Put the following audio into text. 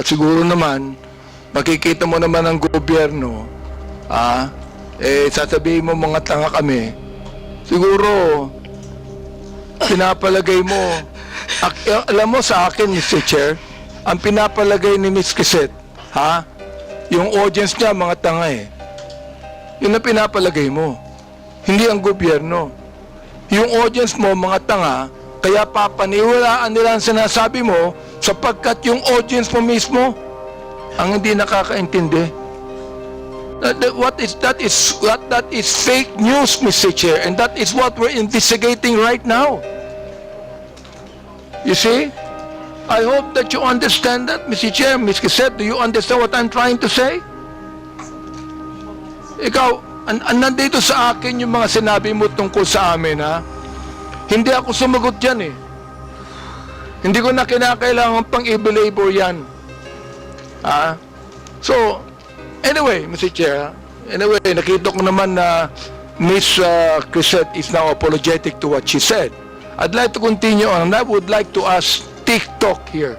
siguro naman, makikita mo naman ang gobyerno, sasabihin mo mga tanga kami, siguro, pinapalagay mo, alam mo sa akin, Mr. Chair, ang pinapalagay ni Ms. Quezette, yung audience niya, mga tanga Yun ang pinapalagay mo. Hindi ang gobyerno. Yung audience mo, mga tanga, kaya papaniwalaan nila ang sinasabi mo sapagkat yung audience mo mismo ang hindi nakakaintindi. That is fake news, Mr. Chair, and that is what we're investigating right now. You see? I hope that you understand that, Mr. Chair. Ms. Quezette, do you understand what I'm trying to say? Ikaw, nandito sa akin yung mga sinabi mo tungkol sa amin, Hindi ako sumagot dyan, Hindi ko na kinakailangan pang i-belabor yan. So, anyway, Mr. Chair, nakita ko naman na Ms. Quezette is now apologetic to what she said. I'd like to continue on, and I would like to ask TikTok here.